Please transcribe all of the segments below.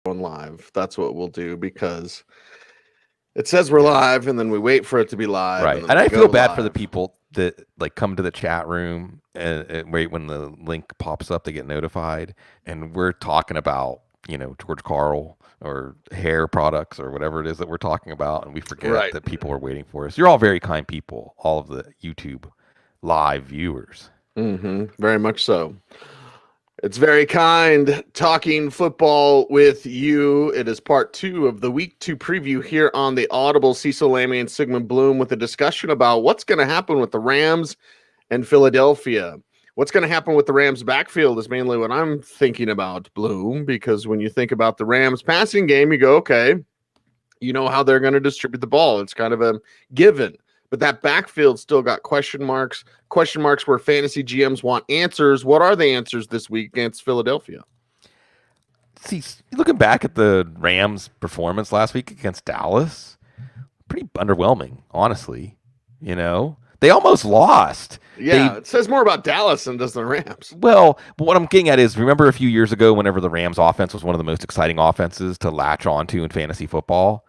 going live. That's what we'll do because it says we're live, and then we wait for it to be live, Right. and then And we I go feel bad for the live. people that like come to the chat room and wait when the link pops up, they get notified. And we're talking about, George Carl or hair products or whatever it is that we're talking about. And we forget Right. that people are waiting for us. You're all very kind people, all of the YouTube live viewers. Very much so. It's very kind talking football with you. It is part 2 of the week 2 preview here on the Audible. Cecil, Lammey, and Sigmund Bloom with a discussion about what's going to happen with the Rams and Philadelphia. What's going to happen with the Rams backfield is mainly what I'm thinking about, Bloom, because when you think about the Rams passing game, you go, okay, you know how they're going to distribute the ball. It's kind of a given. But that backfield still got question marks where fantasy GMs want answers. What are the answers this week against Philadelphia? See, looking back at the Rams' performance last week against Dallas, pretty underwhelming, honestly. They almost lost. Yeah, it says more about Dallas than does the Rams. Well, but what I'm getting at is, remember a few years ago, whenever the Rams offense was one of the most exciting offenses to latch onto in fantasy football?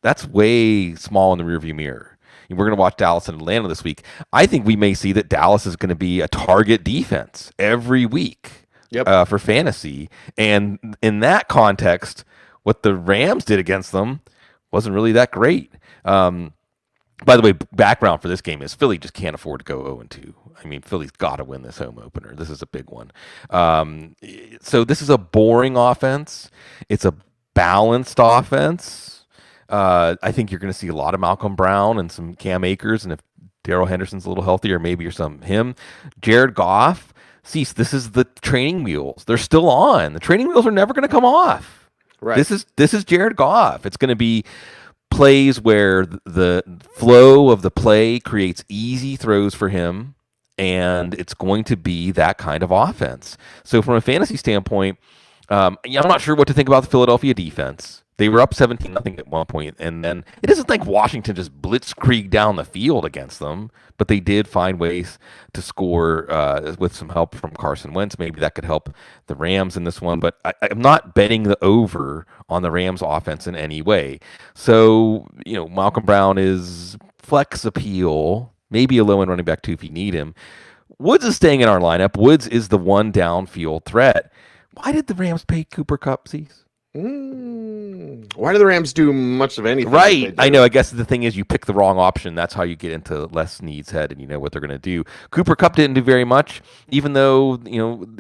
That's way small in the rearview mirror. We're going to watch Dallas and Atlanta this week. I think we may see that Dallas is going to be a target defense every week for fantasy. And in that context, what the Rams did against them wasn't really that great. By the way, background for this game is Philly just can't afford to go 0-2. I mean, Philly's got to win this home opener. This is a big one. So this is a boring offense. It's a balanced offense. I think you're going to see a lot of Malcolm Brown and some Cam Akers, and if Darrell Henderson's a little healthier, maybe you're some him. Jared Goff. See, this is the training wheels. They're still on. The training wheels are never going to come off. Right. This is Jared Goff. It's going to be plays where the flow of the play creates easy throws for him, and it's going to be that kind of offense. So from a fantasy standpoint, I'm not sure what to think about the Philadelphia defense. They were up 17-0 at one point, and then it isn't like Washington just blitzkrieg down the field against them, but they did find ways to score with some help from Carson Wentz. Maybe that could help the Rams in this one, but I'm not betting the over on the Rams offense in any way. So, Malcolm Brown is flex appeal, maybe a low-end running back too if you need him. Woods is staying in our lineup. Woods is the one downfield threat. Why did the Rams pay Cooper Kupp, Cease? Why do the Rams do much of anything? Right. I know. I guess the thing is you pick the wrong option. That's how you get into Les Snead's head and you know what they're going to do. Cooper Kupp didn't do very much, even though,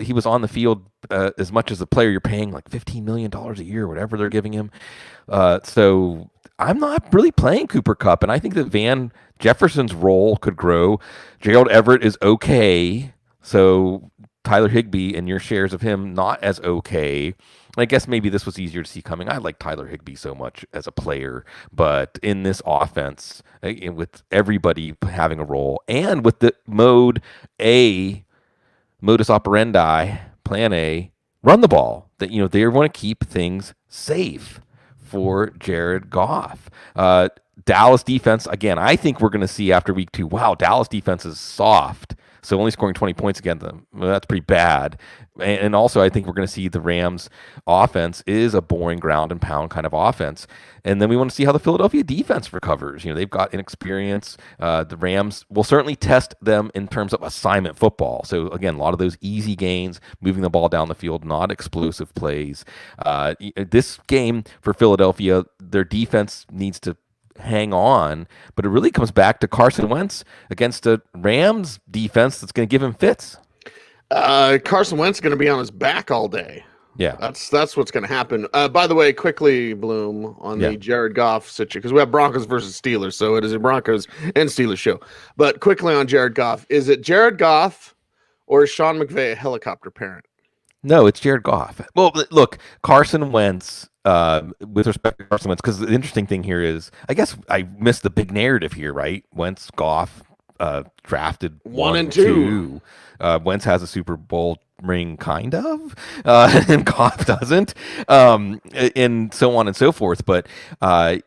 he was on the field as much as a player. You're paying like $15 million a year, whatever they're giving him. So I'm not really playing Cooper Kupp, and I think that Van Jefferson's role could grow. Gerald Everett is okay. So Tyler Higbee and your shares of him not as okay. I guess maybe this was easier to see coming. I like Tyler Higbee so much as a player, but in this offense, with everybody having a role and with the modus operandi, plan A, run the ball, that they want to keep things safe for Jared Goff. Dallas defense, again, I think we're going to see after week 2, wow, Dallas defense is soft. So only scoring 20 points against them, well, that's pretty bad. And also, I think we're going to see the Rams' offense is a boring ground and pound kind of offense. And then we want to see how the Philadelphia defense recovers. They've got inexperience. The Rams will certainly test them in terms of assignment football. So again, a lot of those easy gains, moving the ball down the field, not explosive plays. This game for Philadelphia, their defense needs to hang on, but it really comes back to Carson Wentz against a Rams defense that's going to give him fits. Carson Wentz is going to be on his back all day. Yeah, that's what's going to happen. By the way, quickly, Bloom, on the Jared Goff situation, because we have Broncos versus Steelers, so it is a Broncos and Steelers show. But quickly on Jared Goff, is it Jared Goff or is Sean McVay a helicopter parent? No, it's Jared Goff. Well, look, Carson Wentz. With respect to Carson Wentz, because the interesting thing here is, I guess I missed the big narrative here, right? Wentz, Goff, drafted 1 and 2. Wentz has a Super Bowl ring, kind of, and Goff doesn't, and so on and so forth. But the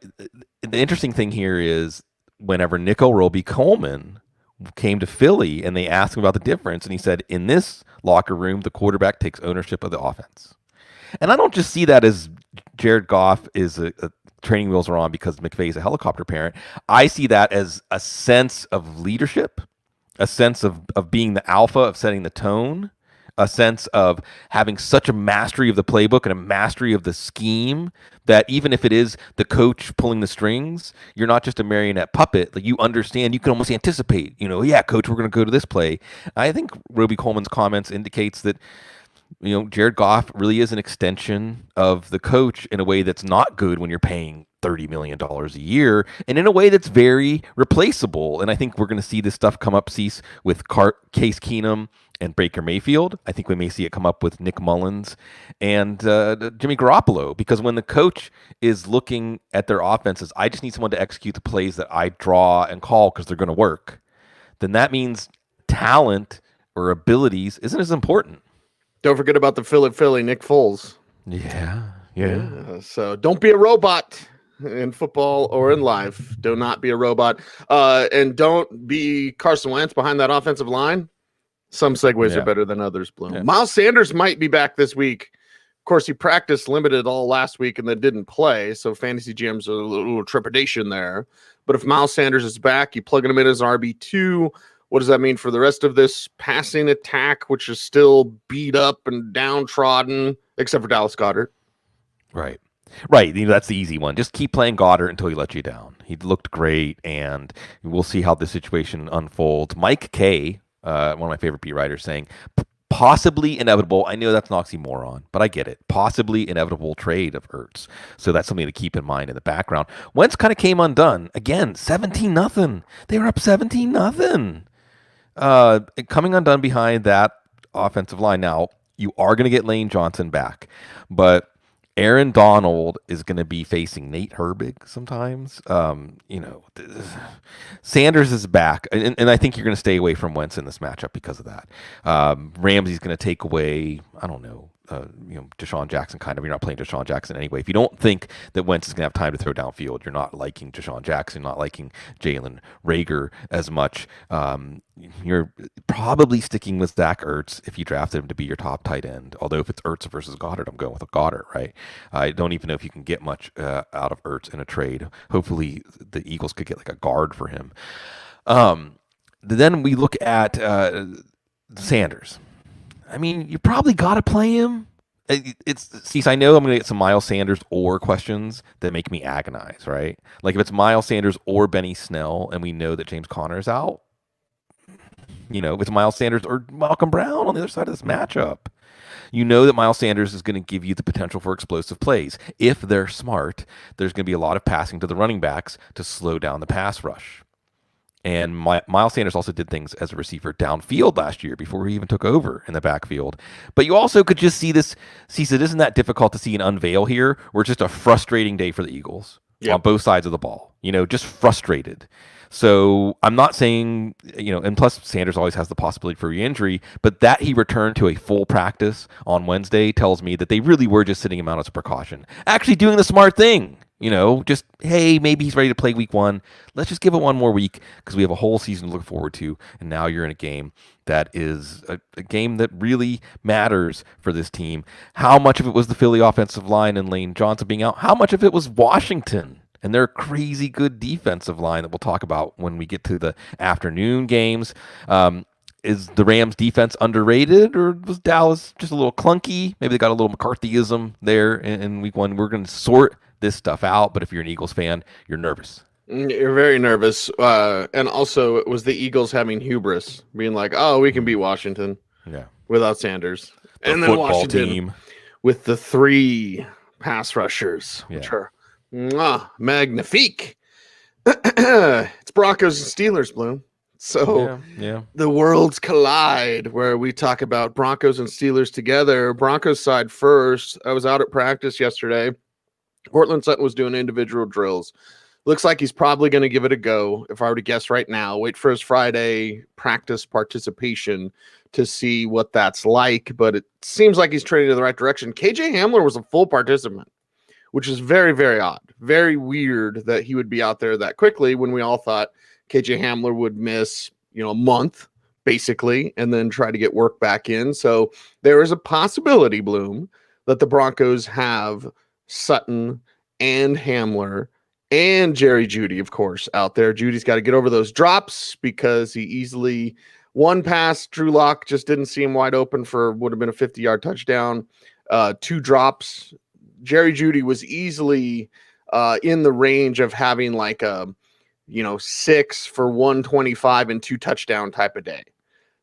interesting thing here is, whenever Nico Roby-Coleman came to Philly and they asked him about the difference, and he said, in this locker room, the quarterback takes ownership of the offense. And I don't just see that as Jared Goff is a training wheels are on because McVay is a helicopter parent. I see that as a sense of leadership, a sense of being the alpha, of setting the tone, a sense of having such a mastery of the playbook and a mastery of the scheme that even if it is the coach pulling the strings, you're not just a marionette puppet. Like, you understand, you can almost anticipate, yeah, coach, we're going to go to this play. I think Roby Coleman's comments indicates that, Jared Goff really is an extension of the coach in a way that's not good when you're paying $30 million a year, and in a way that's very replaceable. And I think we're going to see this stuff come up, Cease, with Case Keenum and Baker Mayfield. I think we may see it come up with Nick Mullins and Jimmy Garoppolo, because when the coach is looking at their offenses, I just need someone to execute the plays that I draw and call because they're going to work. Then that means talent or abilities isn't as important. Don't forget about the Philly Nick Foles. Yeah. So don't be a robot in football or in life. Do not be a robot. And don't be Carson Wentz behind that offensive line. Some segues are better than others, Bloom. Yeah. Miles Sanders might be back this week. Of course, he practiced limited all last week and then didn't play, so fantasy GMs are a little trepidation there. But if Miles Sanders is back, you plug him in as RB2. What does that mean for the rest of this passing attack, which is still beat up and downtrodden, except for Dallas Goedert? Right. That's the easy one. Just keep playing Goddard until he lets you down. He looked great, and we'll see how the situation unfolds. Mike Kay, one of my favorite beat writers, saying possibly inevitable. I know that's an oxymoron, but I get it. Possibly inevitable trade of Ertz. So that's something to keep in mind in the background. Wentz kind of came undone. Again, 17-0. They were up 17-0. Coming undone behind that offensive line. Now, you are going to get Lane Johnson back, but Aaron Donald is going to be facing Nate Herbig sometimes. Sanders is back, and I think you're going to stay away from Wentz in this matchup because of that. Ramsey's going to take away, I don't know, Deshaun Jackson kind of. You're not playing Deshaun Jackson anyway. If you don't think that Wentz is going to have time to throw downfield, you're not liking Deshaun Jackson, not liking Jalen Reagor as much. You're probably sticking with Zach Ertz if you drafted him to be your top tight end. Although if it's Ertz versus Goddard, I'm going with a Goddard, right? I don't even know if you can get much out of Ertz in a trade. Hopefully the Eagles could get like a guard for him. Then we look at Sanders. I mean, you probably got to play him. I know I'm going to get some Miles Sanders or questions that make me agonize, right? Like if it's Miles Sanders or Benny Snell and we know that James Conner is out, if it's Miles Sanders or Malcolm Brown on the other side of this matchup, you know that Miles Sanders is going to give you the potential for explosive plays. If they're smart, there's going to be a lot of passing to the running backs to slow down the pass rush. And Miles Sanders also did things as a receiver downfield last year before he even took over in the backfield. But you also could just see this. It isn't that difficult to see an unveil here where it's just a frustrating day for the Eagles on both sides of the ball. Just frustrated. So I'm not saying, and plus Sanders always has the possibility for re-injury, but that he returned to a full practice on Wednesday tells me that they really were just sitting him out as a precaution. Actually doing the smart thing. Just, hey, maybe he's ready to play week 1. Let's just give it one more week because we have a whole season to look forward to. And now you're in a game that is a game that really matters for this team. How much of it was the Philly offensive line and Lane Johnson being out? How much of it was Washington and their crazy good defensive line that we'll talk about when we get to the afternoon games? Is the Rams defense underrated, or was Dallas just a little clunky? Maybe they got a little McCarthyism there in week 1. We're going to sort this stuff out, but if you're an Eagles fan, you're nervous. You're very nervous. And also, it was the Eagles having hubris, being like, oh, we can beat Washington without Sanders. And then Washington team with the 3 pass rushers, which are magnifique. It's Broncos and Steelers, Bloom. So the worlds collide where we talk about Broncos and Steelers together. Broncos side first. I was out at practice yesterday. Cortland Sutton was doing individual drills. Looks like he's probably going to give it a go. If I were to guess right now, wait for his Friday practice participation to see what that's like. But it seems like he's trending in the right direction. KJ Hamler was a full participant, which is very, very odd. Very weird that he would be out there that quickly when we all thought KJ Hamler would miss, a month basically, and then try to get work back in. So there is a possibility, Bloom, that the Broncos have Sutton, and Hamler, and Jerry Jeudy, of course, out there. Judy's got to get over those drops because he easily one pass. Drew Lock just didn't see him wide open for would have been a 50-yard touchdown. 2 drops. Jerry Jeudy was easily in the range of having like a 6 for 125 and 2 touchdown type of day.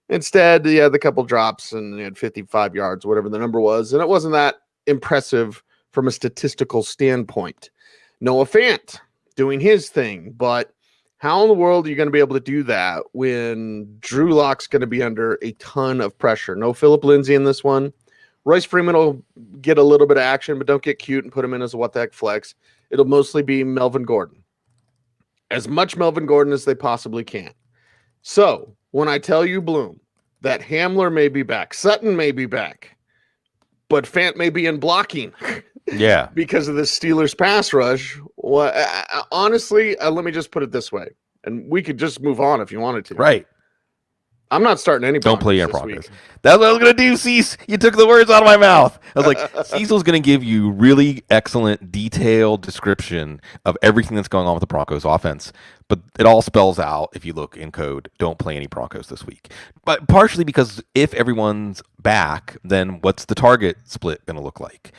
Instead, he had a couple drops and he had 55 yards, whatever the number was, and it wasn't that impressive from a statistical standpoint. Noah Fant doing his thing, but how in the world are you going to be able to do that when Drew Lock's going to be under a ton of pressure? No Phillip Lindsay in this one. Royce Freeman will get a little bit of action, but don't get cute and put him in as a what the heck flex. It'll mostly be Melvin Gordon. As much Melvin Gordon as they possibly can. So when I tell you, Bloom, that Hamler may be back, Sutton may be back, but Fant may be in blocking. Yeah. Because of the Steelers pass rush. Well, honestly, let me just put it this way, and we could just move on if you wanted to. Right. I'm not starting any. Don't play your Broncos. That's what I was going to do, Cecil. You took the words out of my mouth. I was like, Cecil's going to give you really excellent, detailed description of everything that's going on with the Broncos offense. But it all spells out, if you look in code, don't play any Broncos this week. But partially because if everyone's back, then what's the target split going to look like?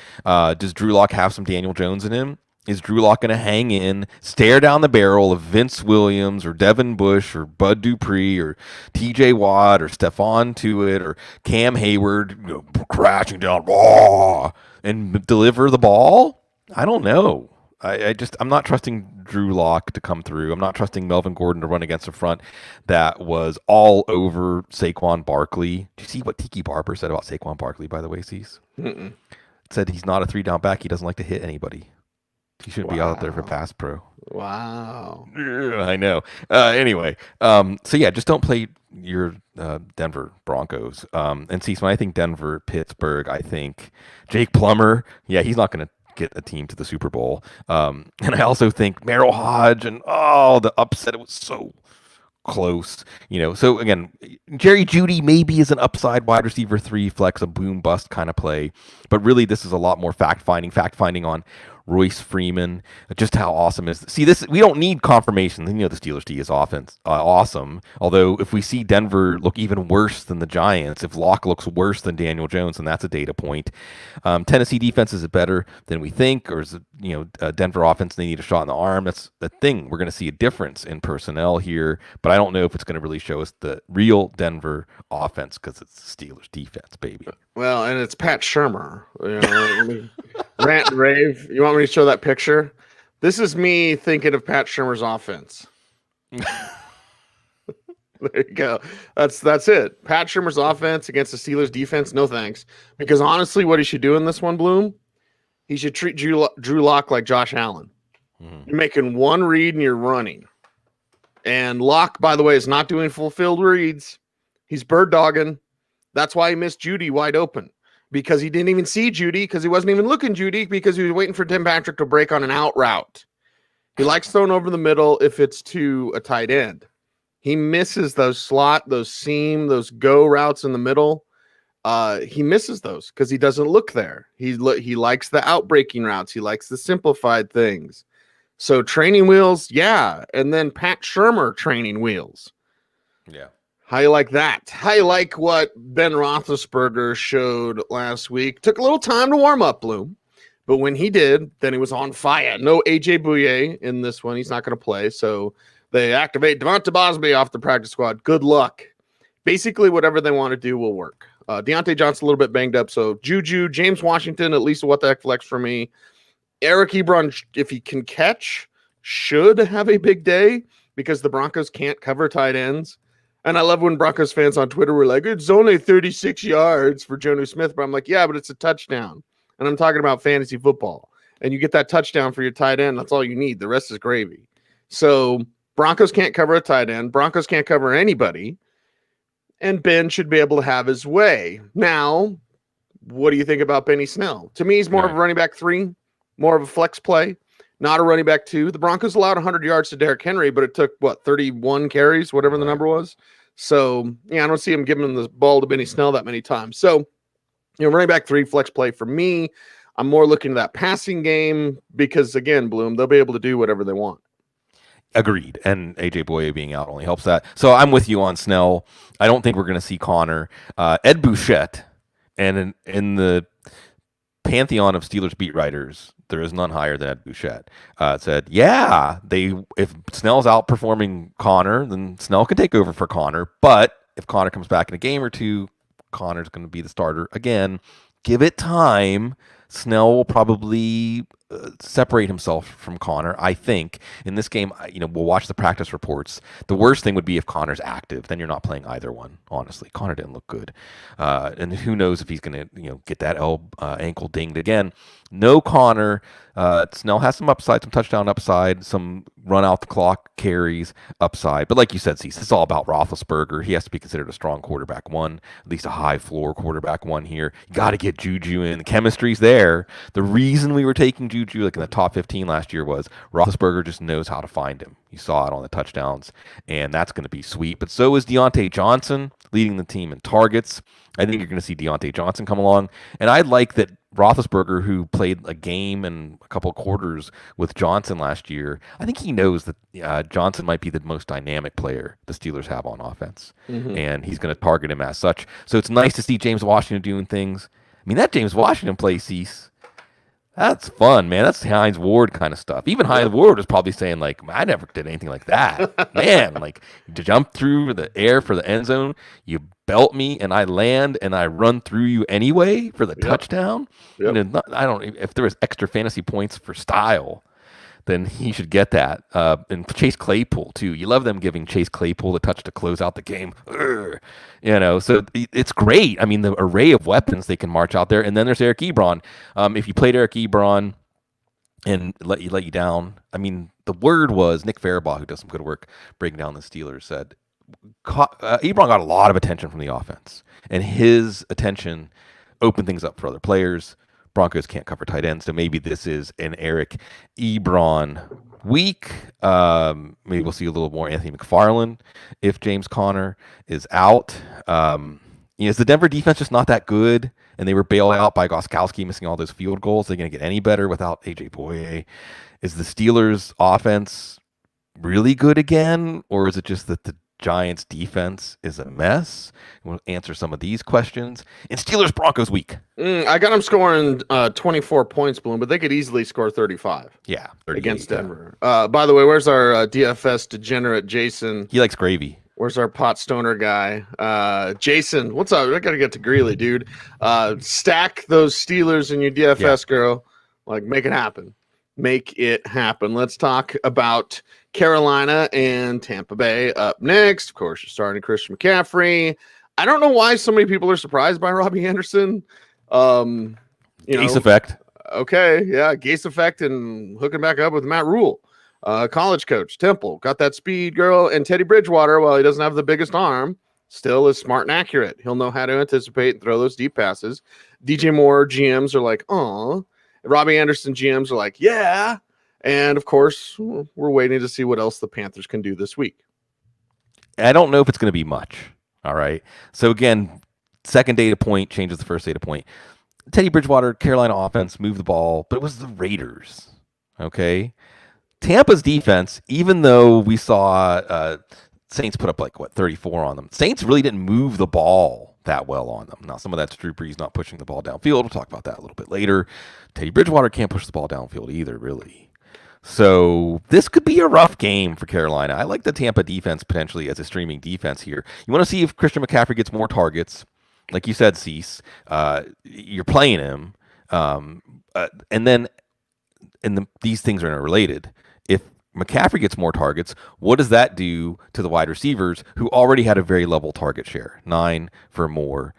Does Drew Lock have some Daniel Jones in him? Is Drew Lock going to hang in, stare down the barrel of Vince Williams or Devin Bush or Bud Dupree or TJ Watt or Stephon Tuitt or Cam Hayward crashing down and deliver the ball? I don't know. I'm not trusting Drew Lock to come through. I'm not trusting Melvin Gordon to run against a front that was all over Saquon Barkley. Do you see what Tiki Barber said about Saquon Barkley, by the way, Cease? Said he's not a 3-down back. He doesn't like to hit anybody. He shouldn't be out there for pass pro. Wow. I know. Anyway, so yeah, just don't play your Denver Broncos. And see, when I think Denver, Pittsburgh, I think Jake Plummer. Yeah, he's not going to get a team to the Super Bowl. And I also think Merrill Hodge and the upset. It was so close, So again, Jerry Jeudy maybe is an upside wide receiver 3 flex, a boom bust kind of play, but really this is a lot more fact finding on Royce Freeman, just how awesome is. See, this we don't need confirmation. The Steelers D is offense awesome. Although if we see Denver look even worse than the Giants, if Locke looks worse than Daniel Jones, then that's a data point. Tennessee defense is it better than we think, or is it Denver offense? They need a shot in the arm. That's the thing. We're going to see a difference in personnel here, but I don't know if it's going to really show us the real Denver offense because it's Steelers defense, baby. Well, and it's Pat Shurmur. Rant and rave. You want me to show that picture? This is me thinking of Pat Shurmur's offense. There you go. That's it. Pat Shurmur's offense against the Steelers defense. No thanks. Because honestly, what he should do in this one, Bloom, he should treat Drew Lock like Josh Allen. Mm-hmm. You're making one read and you're running. And Lock, by the way, is not doing fulfilled reads. He's bird dogging. That's why he missed Jeudy wide open. Because he didn't even see Jeudy, because he wasn't even looking Jeudy, because he was waiting for Tim Patrick to break on an out route. He likes throwing over the middle if it's to a tight end. He misses those slot, those seam, those go routes in the middle. He misses those because he doesn't look there. He likes the outbreaking routes. He likes the simplified things. So training wheels, yeah. And then Pat Shurmur training wheels. Yeah. How you like that? How you like what Ben Roethlisberger showed last week? Took a little time to warm up, Bloom. But when he did, then he was on fire. No A.J. Bouye in this one. He's not going to play. So they activate Devonta Bosby off the practice squad. Good luck. Basically, whatever they want to do will work. Deontay Johnson a little bit banged up. So Juju, James Washington, at least a what the heck flex for me. Eric Ebron, if he can catch, should have a big day because the Broncos can't cover tight ends. And I love when Broncos fans on Twitter were like, it's only 36 yards for Jonnu Smith. But I'm like, yeah, but it's a touchdown. And I'm talking about fantasy football. And you get that touchdown for your tight end. That's all you need. The rest is gravy. So Broncos can't cover a tight end. Broncos can't cover anybody. And Ben should be able to have his way. Now, what do you think about Benny Snell? To me, he's more of a running back 3, more of a flex play. Not a running back 2. The Broncos allowed 100 yards to Derrick Henry, but it took, 31 carries, whatever the number was. So, I don't see him giving the ball to Benny Snell that many times. So, running back 3, flex play for me. I'm more looking at that passing game because, again, Bloom, they'll be able to do whatever they want. Agreed. And AJ Boye being out only helps that. So I'm with you on Snell. I don't think we're going to see Connor. Ed Bouchette, and in the pantheon of Steelers beat writers, there is none higher than Ed Bouchette, said, yeah, if Snell's outperforming Connor, then Snell can take over for Connor. But if Connor comes back in a game or two, Connor's going to be the starter again. Give it time. Snell will probably separate himself from Connor. I think in this game, we'll watch the practice reports. The worst thing would be if Connor's active. Then you're not playing either one. Honestly, Connor didn't look good, and who knows if he's going to get that ankle dinged again. No Connor. Snell has some upside, some touchdown upside, some run out the clock carries upside. But like you said, Cecil, it's all about Roethlisberger. He has to be considered a strong quarterback one, at least a high floor quarterback one here. You got to get Juju in. The chemistry's there. The reason we were taking Juju like in the top 15 last year was Roethlisberger just knows how to find him. You saw it on the touchdowns, and that's going to be sweet. But so is Deontay Johnson leading the team in targets. I think you're going to see Deontay Johnson come along, and I like that Roethlisberger, who played a game and a couple of quarters with Johnson last year, I think he knows that Johnson might be the most dynamic player the Steelers have on offense, and he's going to target him as such. So it's nice to see James Washington doing things. I mean, that James Washington play, Cease, that's fun, man. That's Hines Ward kind of stuff. Even Hines Ward was probably saying, like, I never did anything like that. Man, like, to jump through the air for the end zone, you belt me, and I land, and I run through you anyway for the touchdown. Yep. If there was extra fantasy points for style, then he should get that. And Chase Claypool, too. You love them giving Chase Claypool the touch to close out the game. So it's great. I mean, the array of weapons they can march out there. And then there's Eric Ebron. If you played Eric Ebron and let you down, I mean, the word was Nick Farabaugh, who does some good work breaking down the Steelers, said Ebron got a lot of attention from the offense. And his attention opened things up for other players. Broncos can't cover tight ends, so maybe this is an Eric Ebron week. Maybe we'll see a little more Anthony McFarland if James Conner is out. Is the Denver defense just not that good? And they were bailed out by Goskowski missing all those field goals. They're going to get any better without AJ Boye. Is the Steelers' offense really good again, or is it just that the Giants defense is a mess? We'll answer some of these questions in Steelers Broncos week. I got them scoring 24 points, Bloom, but they could easily score 35. Yeah, against Denver. By the way, where's our DFS degenerate Jason? He likes gravy. Where's our pot stoner guy? Jason, what's up? I gotta get to Greeley, dude. Stack those Steelers in your DFS, girl. Like, make it happen. Make it happen. Let's talk about Carolina and Tampa Bay up next. Of course, you're starting Christian McCaffrey. I don't know why so many people are surprised by Robbie Anderson. Gase effect. Okay, yeah, Gase effect and hooking back up with Matt Rule. College coach, Temple, got that speed, girl. And Teddy Bridgewater, while he doesn't have the biggest arm, still is smart and accurate. He'll know how to anticipate and throw those deep passes. DJ Moore GMs are like, oh. Robbie Anderson GMs are like, yeah. And, of course, we're waiting to see what else the Panthers can do this week. I don't know if it's going to be much. All right. So, again, second data point changes the first data point. Teddy Bridgewater, Carolina offense, moved the ball, but it was the Raiders. Okay. Tampa's defense, even though we saw Saints put up 34 on them, Saints really didn't move the ball that well on them. Now, some of that's Drew Brees not pushing the ball downfield. We'll talk about that a little bit later. Teddy Bridgewater can't push the ball downfield either, really. So this could be a rough game for Carolina. I like the Tampa defense potentially as a streaming defense here. You want to see if Christian McCaffrey gets more targets. Like you said, Cease, you're playing him. And then these things are interrelated. If McCaffrey gets more targets, what does that do to the wide receivers who already had a very level target share? 9 for Moore,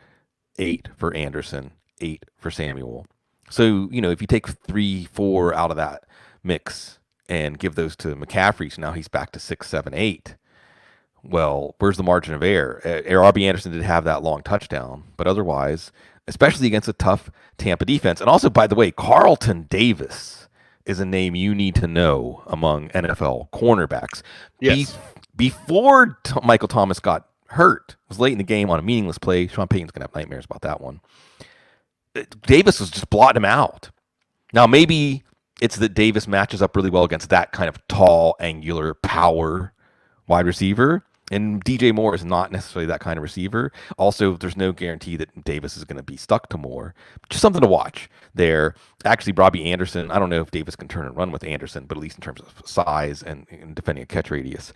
8 for Anderson, 8 for Samuel. So, if you take 3, 4 out of that mix and give those to McCaffrey, so now he's back to 6, 7, 8. Well, where's the margin of error? Robbie Anderson did have that long touchdown, but otherwise, especially against a tough Tampa defense. And also, by the way, Carlton Davis is a name you need to know among NFL cornerbacks. Yes. Before Michael Thomas got hurt, it was late in the game on a meaningless play. Sean Payton's going to have nightmares about that one. Davis was just blotting him out. Now, maybe it's that Davis matches up really well against that kind of tall, angular, power wide receiver. And DJ Moore is not necessarily that kind of receiver. Also, there's no guarantee that Davis is going to be stuck to Moore. Just something to watch there. Actually, Robbie Anderson, I don't know if Davis can turn and run with Anderson, but at least in terms of size and defending a catch radius,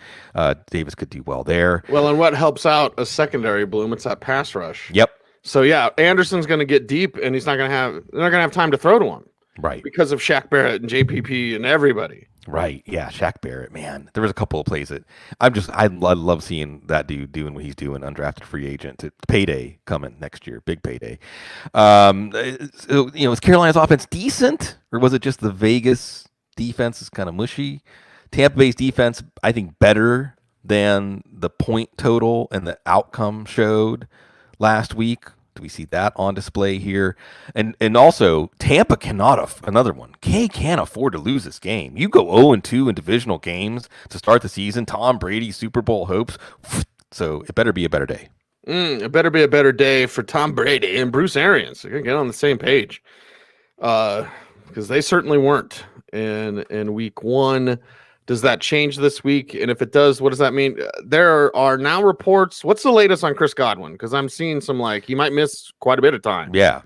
Davis could do well there. Well, and what helps out a secondary, Bloom, it's that pass rush. Yep. So, yeah, Anderson's going to get deep, and they're not going to have time to throw to him. Right. Because of Shaq Barrett and JPP and everybody. Right. Yeah. Shaq Barrett, man. There was a couple of plays that I love seeing that dude doing what he's doing, undrafted free agent. It's payday coming next year, big payday. So, is Carolina's offense decent, or was it just the Vegas defense is kind of mushy? Tampa Bay's defense, I think, better than the point total and the outcome showed last week. Do we see that on display here? And also, Tampa another one. Can't afford to lose this game. You go 0-2 in divisional games to start the season. Tom Brady's Super Bowl hopes. So it better be a better day. It better be a better day for Tom Brady and Bruce Arians. They're going to get on the same page. Because they certainly weren't in week one. Does that change this week? And if it does, what does that mean? There are now reports. What's the latest on Chris Godwin? Because I'm seeing some he might miss quite a bit of time. Yeah.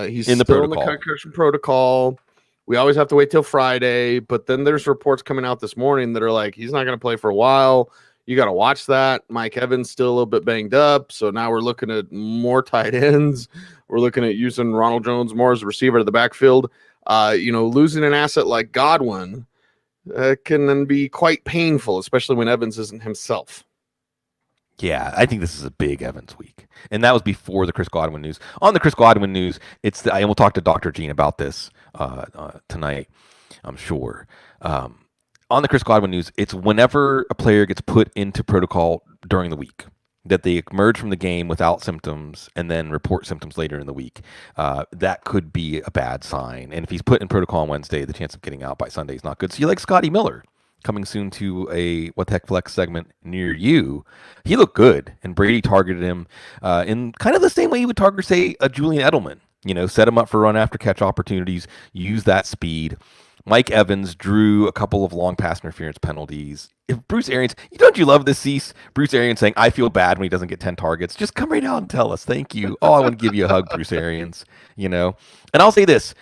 He's in the concussion protocol. We always have to wait till Friday. But then there's reports coming out this morning that are he's not going to play for a while. You got to watch that. Mike Evans still a little bit banged up. So now we're looking at more tight ends. We're looking at using Ronald Jones more as a receiver to the backfield. Losing an asset like Godwin can then be quite painful, especially when Evans isn't himself. Yeah, I think this is a big Evans week. And that was before the Chris Godwin news. On the Chris Godwin news, and we'll talk to Dr. Gene about this tonight, I'm sure. On the Chris Godwin news, it's whenever a player gets put into protocol during the week, that they emerge from the game without symptoms and then report symptoms later in the week. That could be a bad sign. And if he's put in protocol on Wednesday, the chance of getting out by Sunday is not good. So you like Scotty Miller coming soon to a What the Heck Flex segment near you. He looked good, and Brady targeted him in kind of the same way he would target, say, a Julian Edelman. Set him up for run after catch opportunities, use that speed. Mike Evans drew a couple of long pass interference penalties. If Bruce Arians, don't you love this, Cease? Bruce Arians saying, I feel bad when he doesn't get 10 targets. Just come right out and tell us. Thank you. Oh, I want to give you a hug, Bruce Arians. And I'll say this.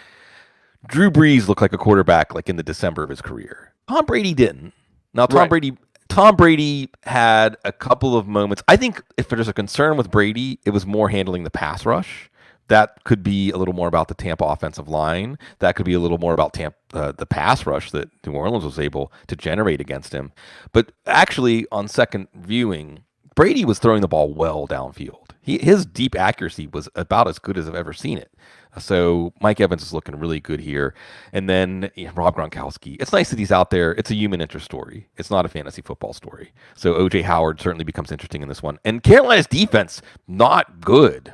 Drew Brees looked like a quarterback in the December of his career. Tom Brady didn't. Now, Tom Brady had a couple of moments. I think if there's a concern with Brady, it was more handling the pass rush. That could be a little more about the Tampa offensive line. That could be a little more about the pass rush that New Orleans was able to generate against him. But actually, on second viewing, Brady was throwing the ball well downfield. His deep accuracy was about as good as I've ever seen it. So Mike Evans is looking really good here. And then Rob Gronkowski. It's nice that he's out there. It's a human interest story. It's not a fantasy football story. So O.J. Howard certainly becomes interesting in this one. And Carolina's defense, not good.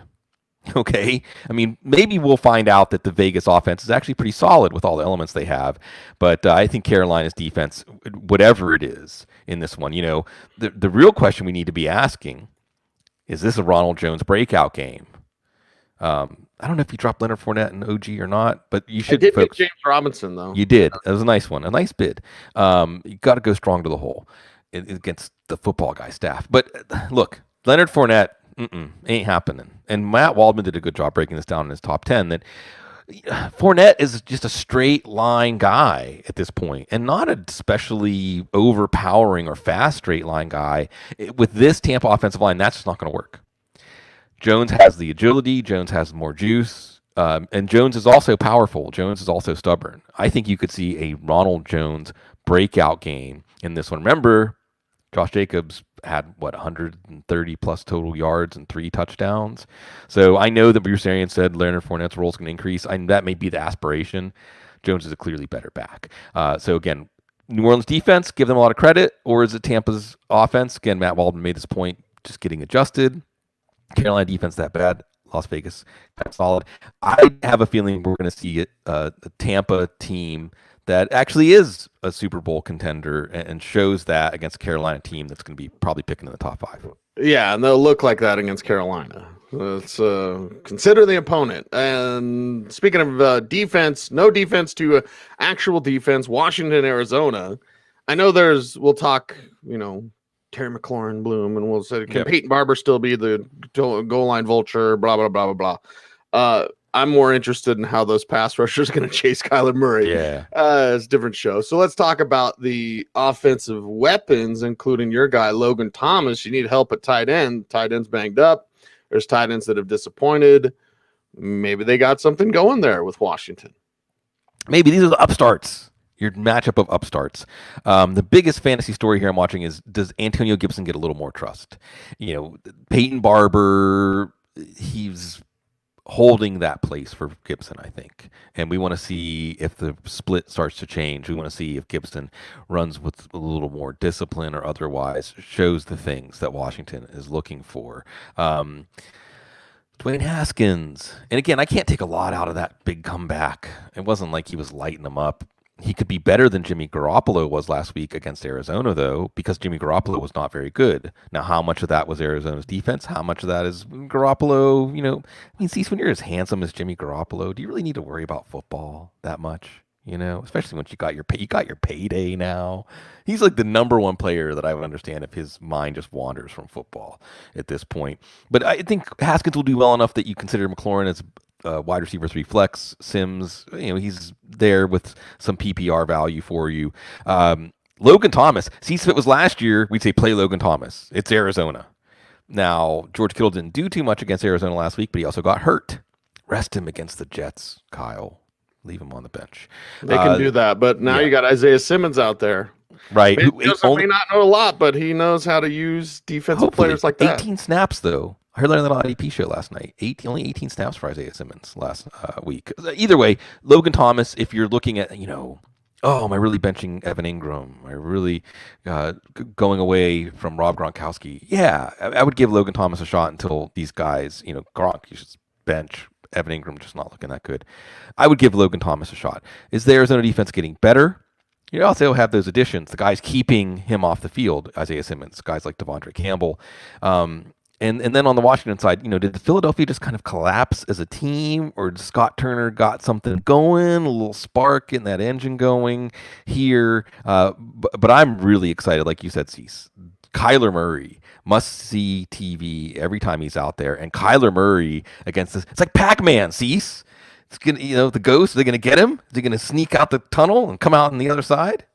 Okay, I mean, maybe we'll find out that the Vegas offense is actually pretty solid with all the elements they have, but I think Carolina's defense, whatever it is in this one, the real question we need to be asking, is this a Ronald Jones breakout game? I don't know if you dropped Leonard Fournette and OG or not, but you should. I did pick James Robinson, though. You did. That was a nice one, a nice bid. You got to go strong to the hole against the football guy staff. But look, Leonard Fournette, ain't happening. And Matt Waldman did a good job breaking this down in his top 10, that Fournette is just a straight line guy at this point, and not a especially overpowering or fast straight line guy. With this Tampa offensive line, that's just not going to work. Jones has the agility. Jones has more juice. And Jones is also powerful. Jones is also stubborn. I think you could see a Ronald Jones breakout game in this one. Remember, Josh Jacobs had 130 plus total yards and 3 touchdowns. So I know that Bruce Arians said Leonard Fournette's role is going to increase. That may be the aspiration. Jones is a clearly better back. So again, New Orleans defense, give them a lot of credit, or is it Tampa's offense? Again, Matt Waldman made this point, just getting adjusted. Carolina defense that bad. Las Vegas, that's solid. I have a feeling we're going to see a Tampa team that actually is a Super Bowl contender and shows that against a Carolina team that's going to be probably picking in the top 5. Yeah, and they'll look like that against Carolina. Let's consider the opponent. And speaking of defense, no defense to actual defense, Washington, Arizona. I know we'll talk, Terry McLaurin, Bloom, and we'll say, can Peyton Barber still be the goal line vulture, blah, blah, blah, blah, blah. I'm more interested in how those pass rushers are going to chase Kyler Murray. Yeah. It's a different show. So let's talk about the offensive weapons, including your guy, Logan Thomas. You need help at tight end. Tight end's banged up. There's tight ends that have disappointed. Maybe they got something going there with Washington. Maybe these are the upstarts. Your matchup of upstarts. The biggest fantasy story here I'm watching is, does Antonio Gibson get a little more trust? Peyton Barber, he's holding that place for Gibson, I think. And we want to see if the split starts to change. We want to see if Gibson runs with a little more discipline or otherwise shows the things that Washington is looking for. Dwayne Haskins. And again, I can't take a lot out of that big comeback. It wasn't like he was lighting them up. He could be better than Jimmy Garoppolo was last week against Arizona, though, because Jimmy Garoppolo was not very good. Now, how much of that was Arizona's defense? How much of that is Garoppolo? Cease, when you're as handsome as Jimmy Garoppolo, do you really need to worry about football that much? Especially once you got your payday now. He's like the number one player that I would understand if his mind just wanders from football at this point. But I think Haskins will do well enough that you consider McLaurin as wide receiver 3 flex. Sims, he's there with some PPR value for you. Logan Thomas, see, if it was last year, we'd say play Logan Thomas. It's Arizona. Now, George Kittle didn't do too much against Arizona last week, but he also got hurt. Rest him against the Jets, Kyle. Leave him on the bench. They can do that, but now you got Isaiah Simmons out there. Right. He may not know a lot, but he knows how to use defensive players like that. 18 snaps, though. I heard that on the IDP show last night. Only 18 snaps for Isaiah Simmons last week. Either way, Logan Thomas, if you're looking at, am I really benching Evan Ingram? Am I really going away from Rob Gronkowski? Yeah, I would give Logan Thomas a shot until these guys, Gronk, you should bench. Evan Ingram just not looking that good. I would give Logan Thomas a shot. Is the Arizona defense getting better? You also have those additions. The guys keeping him off the field, Isaiah Simmons, guys like Devondre Campbell. And then on the Washington side, did Philadelphia just kind of collapse as a team, or did Scott Turner got something going, a little spark in that engine going here? But I'm really excited, like you said, Cease. Kyler Murray, must-see TV every time he's out there. And Kyler Murray against this, it's like Pac-Man, Cease. It's gonna, the ghost, are they going to get him? Is he going to sneak out the tunnel and come out on the other side?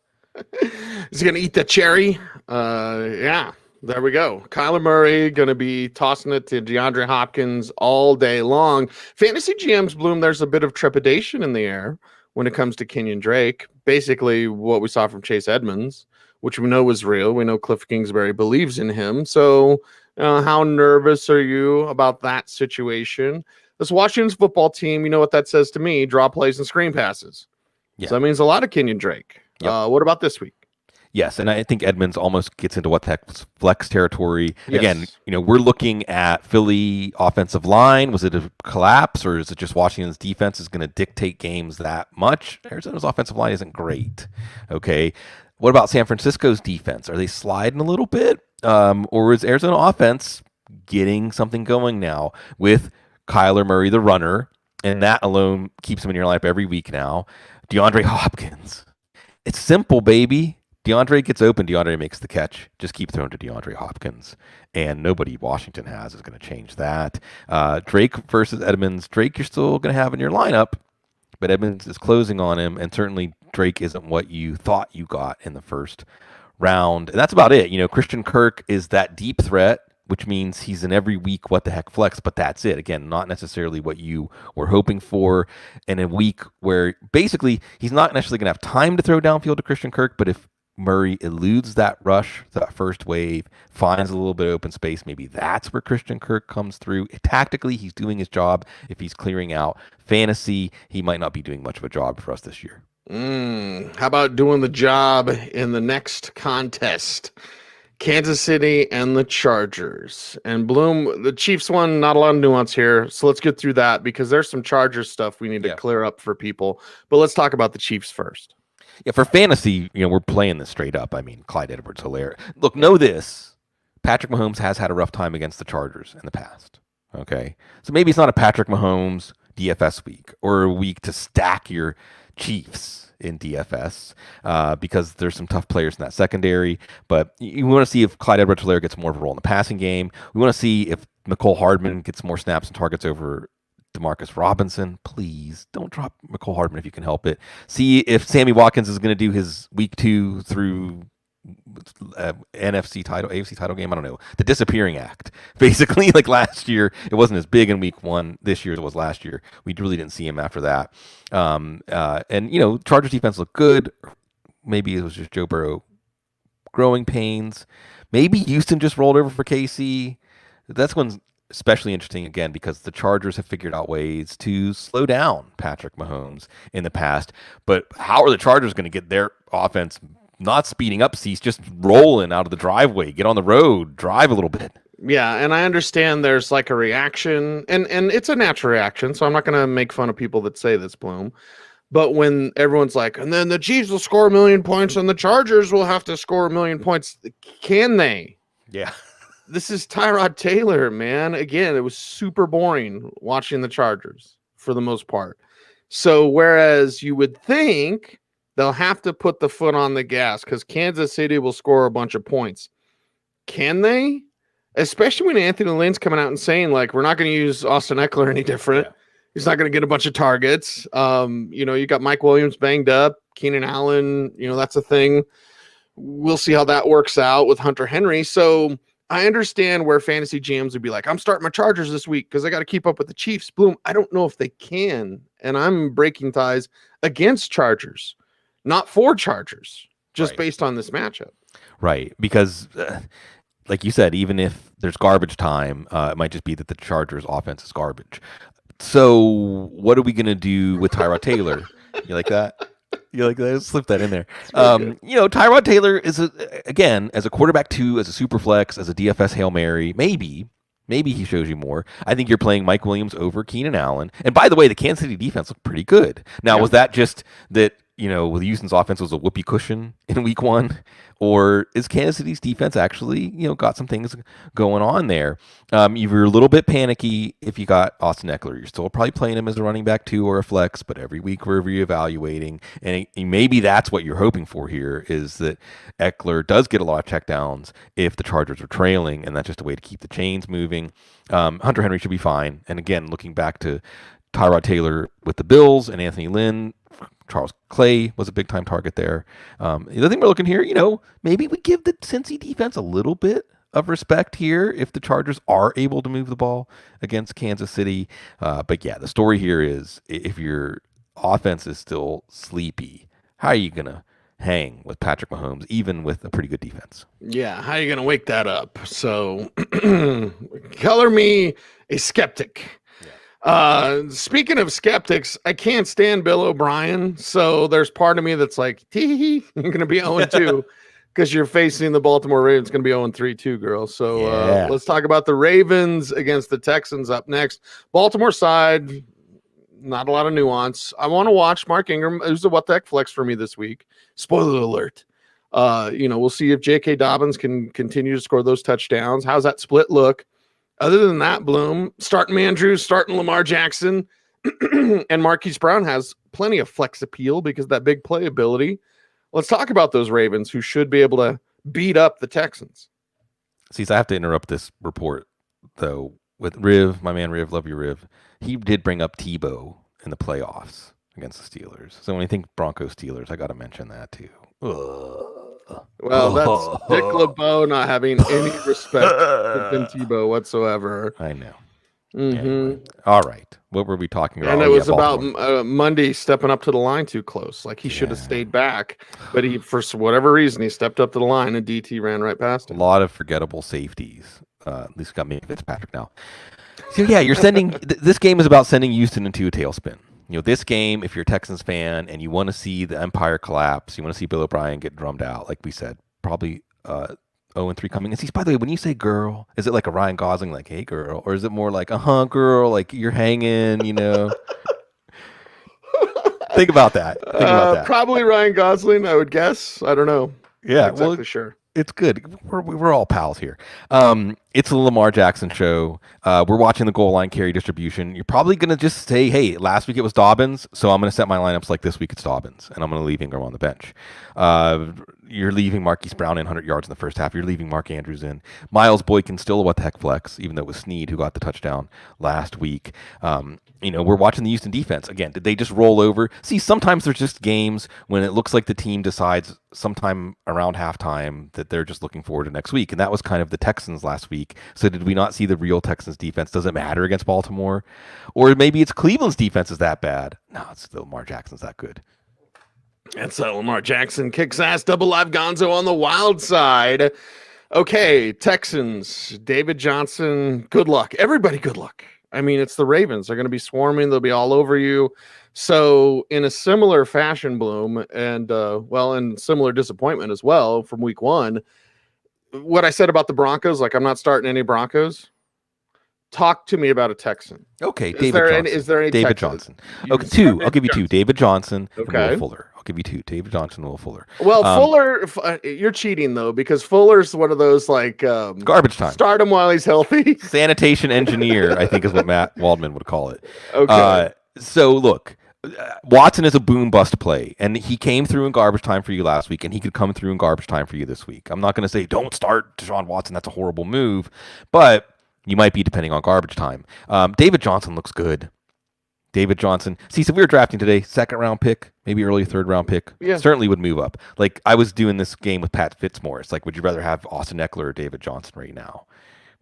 Is he going to eat the cherry? Yeah. There we go. Kyler Murray going to be tossing it to DeAndre Hopkins all day long. Fantasy GMs, Bloom, there's a bit of trepidation in the air when it comes to Kenyan Drake. Basically, what we saw from Chase Edmonds, which we know was real. We know Cliff Kingsbury believes in him. So how nervous are you about that situation? This Washington's football team, you know what that says to me? Draw plays and screen passes. Yeah. So that means a lot of Kenyan Drake. Yep. What about this week? Yes, and I think Edmonds almost gets into what the heck flex territory. Yes. Again, we're looking at Philly offensive line. Was it a collapse, or is it just Washington's defense is going to dictate games that much? Arizona's offensive line isn't great. Okay. What about San Francisco's defense? Are they sliding a little bit? Or is Arizona offense getting something going now with Kyler Murray, the runner, and that alone keeps him in your lineup every week now? DeAndre Hopkins. It's simple, baby. DeAndre gets open, DeAndre makes the catch. Just keep throwing to DeAndre Hopkins. And nobody Washington has is going to change that. Drake versus Edmonds. Drake you're still going to have in your lineup, but Edmonds is closing on him, and certainly Drake isn't what you thought you got in the first round. And that's about it. Christian Kirk is that deep threat, which means he's in every week what the heck flex, but that's it. Again, not necessarily what you were hoping for in a week where basically he's not necessarily going to have time to throw downfield to Christian Kirk, but if Murray eludes that rush, that first wave, finds a little bit of open space, maybe that's where Christian Kirk comes through. Tactically, he's doing his job if he's clearing out. Fantasy, he might not be doing much of a job for us this year. How about doing the job in the next contest? Kansas City and the Chargers. And Bloom, the Chiefs won, not a lot of nuance here. So let's get through that because there's some Chargers stuff we need to clear up for people. But let's talk about the Chiefs first. Yeah, for fantasy, we're playing this straight up. I mean, Clyde Edwards-Helaire. Look, know this. Patrick Mahomes has had a rough time against the Chargers in the past. Okay. So maybe it's not a Patrick Mahomes DFS week or a week to stack your Chiefs in DFS because there's some tough players in that secondary. But you want to see if Clyde Edwards-Helaire gets more of a role in the passing game. We want to see if Mecole Hardman gets more snaps and targets over Demarcus Robinson. Please don't drop Mecole Hardman if you can help it. See if Sammy Watkins is going to do his week 2 through NFC title, AFC title game. I don't know. The disappearing act. Basically, like last year, it wasn't as big in week 1 this year as it was last year. We really didn't see him after that. And, Chargers defense looked good. Maybe it was just Joe Burrow growing pains. Maybe Houston just rolled over for KC. That's when especially interesting again because the Chargers have figured out ways to slow down Patrick Mahomes in the past. But how are the Chargers going to get their offense not speeding up, Cease, just rolling out of the driveway, get on the road, drive a little bit? Yeah, and I understand there's like a reaction, and it's a natural reaction, so I'm not going to make fun of people that say this, Bloom. But when everyone's like, and then the Chiefs will score 1 million points and the Chargers will have to score 1 million points, can they? Yeah. This is Tyrod Taylor, man. Again, it was super boring watching the Chargers for the most part. So whereas you would think they'll have to put the foot on the gas because Kansas City will score a bunch of points. Can they? Especially when Anthony Lynn's coming out and saying, like, we're not going to use Austin Eckler any different. Yeah. He's not going to get a bunch of targets. You got Mike Williams banged up, Keenan Allen, that's a thing. We'll see how that works out with Hunter Henry. So I understand where fantasy GMs would be like, I'm starting my Chargers this week because I got to keep up with the Chiefs. Bloom, I don't know if they can. And I'm breaking ties against Chargers, not for Chargers, just based on this matchup. Right. Because like you said, even if there's garbage time, it might just be that the Chargers offense is garbage. So what are we going to do with Tyrod Taylor? You like that? You like that? Slip that in there. Tyrod Taylor is, again, as a quarterback 2, as a super flex, as a DFS Hail Mary, maybe he shows you more. I think you're playing Mike Williams over Keenan Allen. And by the way, the Kansas City defense looked pretty good. Now, was that just that, Houston's offense was a whoopee cushion in week 1? Or is Kansas City's defense actually, got some things going on there? You're a little bit panicky if you got Austin Eckler. You're still probably playing him as a running back 2 or a flex, but every week we're reevaluating. And maybe that's what you're hoping for here is that Eckler does get a lot of checkdowns if the Chargers are trailing, and that's just a way to keep the chains moving. Hunter Henry should be fine. And again, looking back to Tyrod Taylor with the Bills and Anthony Lynn, Charles Clay was a big-time target there. The other thing we're looking here, maybe we give the Cincy defense a little bit of respect here if the Chargers are able to move the ball against Kansas City. But yeah, the story here is if your offense is still sleepy, how are you going to hang with Patrick Mahomes, even with a pretty good defense? Yeah, how are you going to wake that up? So color me a skeptic. Speaking of skeptics, I can't stand Bill O'Brien. So there's part of me that's like, you're going to be 0-2 because you're facing the Baltimore Ravens. Going to be 0-3 too, girl. So let's talk about the Ravens against the Texans up next. Baltimore side, not a lot of nuance. I want to watch Mark Ingram. It was a what the heck flex for me this week. Spoiler alert. We'll see if J.K. Dobbins can continue to score those touchdowns. How's that split look? Other than that, Bloom, starting Andrews, starting Lamar Jackson, and Marquise Brown has plenty of flex appeal because of that big playability. Let's talk about those Ravens who should be able to beat up the Texans. See, so I have to interrupt this report, though, with Riv, my man Riv, love you, Riv. He did bring up Tebow in the playoffs against the Steelers. So when you think Broncos Steelers, I got to mention that too. Well, that's Dick LeBeau not having any respect for Tim Tebow whatsoever. I know. Mm-hmm. Anyway. All right. What were we talking about? And it was about Monday stepping up to the line too close. Like he should have stayed back, but he, for whatever reason, he stepped up to the line and DT ran right past him. A lot of forgettable safeties. At least got me Fitzpatrick now. So yeah, you're sending. This game is about sending Houston into a tailspin. This game, if you're a Texans fan and you want to see the empire collapse, you want to see Bill O'Brien get drummed out, like we said, probably 0-3 coming. And see, by the way, when you say girl, is it like a Ryan Gosling, like, hey, girl? Or is it more like, girl, like you're hanging, Think about that. Probably Ryan Gosling, I would guess. I don't know. Yeah, Not exactly sure. It's good. We're all pals here. It's a Lamar Jackson show. We're watching the goal line carry distribution. You're probably going to just say, hey, last week it was Dobbins, so I'm going to set my lineups like this week it's Dobbins, and I'm going to leave Ingram on the bench. You're leaving Marquise Brown in 100 yards in the first half. You're leaving Mark Andrews in. Miles Boykin still a what the heck flex, even though it was Snead who got the touchdown last week. We're watching the Houston defense. Again, did they just roll over? See, sometimes there's just games when it looks like the team decides sometime around halftime that they're just looking forward to next week. And that was kind of the Texans last week. So did we not see the real Texans defense? Does it matter against Baltimore? Or maybe it's Cleveland's defense is that bad. No, it's still Lamar Jackson's that good. And so Lamar Jackson kicks ass, double live Gonzo on the wild side. Okay, Texans, David Johnson, good luck. Everybody, good luck. I mean, it's the Ravens. They're going to be swarming. They'll be all over you. So in a similar fashion, Bloom, and and similar disappointment as well from week one, what I said about the Broncos, like I'm not starting any Broncos. Talk to me about a Texan. Okay, Is there any David Texans? Johnson. Okay, two. I'll give you two. David Johnson and Okay. Will Fuller. I'll give you two. David Johnson and Will Fuller. Well, Fuller, you're cheating though, because Fuller's one of those like garbage time. Start him while he's healthy. Sanitation engineer, I think is what Matt Waldman would call it. Okay. So look, Watson is a boom bust play, and he came through in garbage time for you last week, and he could come through in garbage time for you this week. I'm not going to say don't start Deshaun Watson. That's a horrible move, but you might be depending on garbage time. David Johnson looks good. David Johnson. See, so we were drafting today, second round pick, maybe early third round pick. Yeah. Certainly would move up. Like I was doing this game with Pat Fitzmaurice. Like, would you rather have Austin Eckler or David Johnson right now?